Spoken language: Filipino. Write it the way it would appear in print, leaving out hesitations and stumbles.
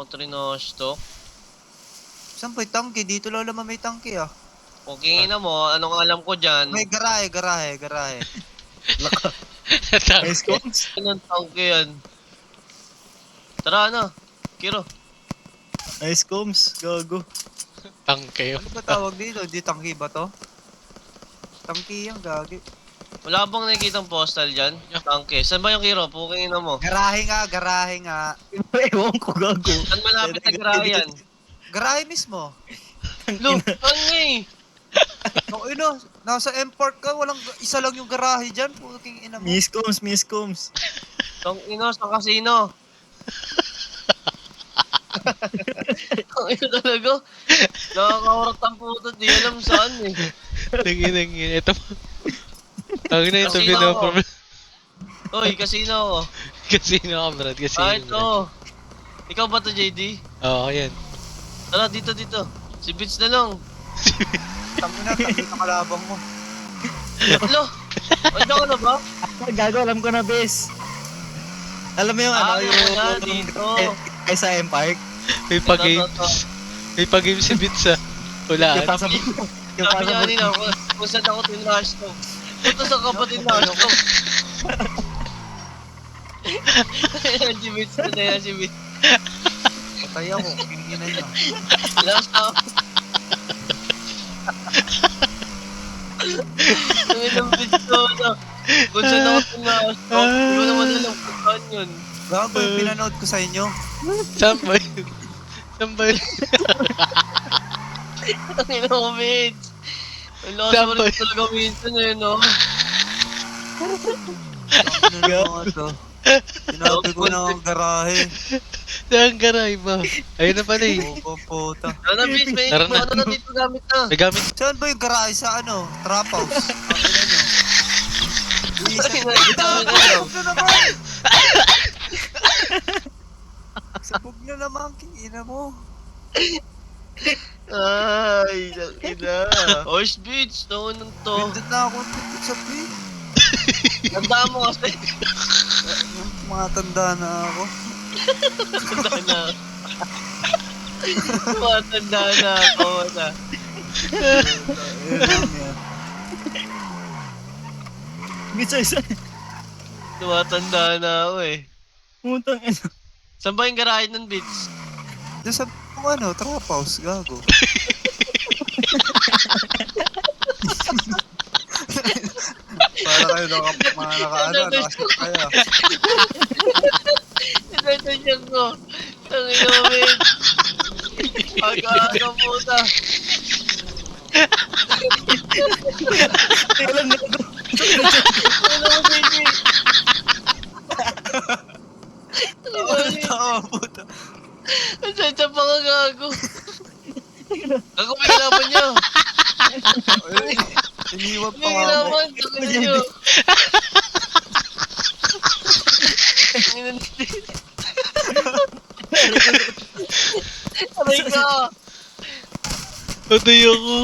ako trinosto. Saan ba yung tangke? Dito lang naman may tangke ah. Kung kingin mo, anong alam ko dyan? May garahe. Ice cones? Anong tangke yan? Tara na, Kiro. Ice cones? Gago. Tangke Ano ba tawag dito? Di tangke ba to? Tangke yan, gagi. Wala bang nakikitang postal dyan? Tangke. Saan ba yung Kiro? Pukingin mo. Garahe nga. Ewan ko, gago. Saan malapit na garahe yan? Garahe mismo. Look, ano No, nasa M-Park ka, isa lang yung garahe dyan. Puking ina mo. Miss Combs. Tong ino sa kasino. Tong ino talaga. Nakakawarat ang puto, di alam saan eh. Tangin. Ito. Tangin na ito, Kasino pinaproblem. Oy, kasino ako. Casino ka, Brad. Casino. Ah, ito. Ikaw ba to, JD? Oo, yan. Tara, dito. Si Vince na lang. Tangina na kalabang mo. Alo, andiyan ka na ba? Gago, alam ko na, bes. Alam mo yung Ah, ano, yung wala dito. Kay sa M-Park? May Ito. pa-games. May pa-games si Bits ah. Yung Hulaan. pasabot. Yung Sabi niya pasabot. kanina, kung saan ako tinash to. Ito sa kapatid na to. Si Vince na yan, si Vince. Patay ako, kinginan nyo. Last out. Sabi ng Vince ko na, kung saan ako tinash to. Hindi ko naman alam kung saan yun. Gago yung pinanood ko sa inyo. Saan ba yun? Saan ba yun? Ang ina ko, Vince. Ang lakas Saan mo ba rin talaga minsan eh, no? Ano to? Sinabi ko na ang garahe. Saan garay ba? Ayun na pala eh. Bobo puta. Ano, Vince, may Tara na. ano na dito gamit na. May gamit. Saan ba yung garahe sa ano? Trap house? Ay, nakita mo na yun. Sabog na naman! Sabog na naman, kingina mo. Ay, ina. Horse Beach, taon nun to. Pindot na ako sa pin. Tandaan mo kasi. Mga tanda na ako. Tandaan na. Tandaan na ako na. Ayun lang yan. Isa. Tumatanda na ako eh. Putang ina. Saan ba yung garahe ng Beach? Doon sa ano, trap house, gago. Para kayo mga nakasip kaya. Sinasasyak ko. Ang inumin. Aga-aga puta. Alam na ko. Ano mo, baby? Oo, puta. Ang sadya pa ka gago. Gago may kalaban niya. Iniwan pa May nga ako. kalaban. Gago niyo. Ang ina natin. Aray ka. Patay ako.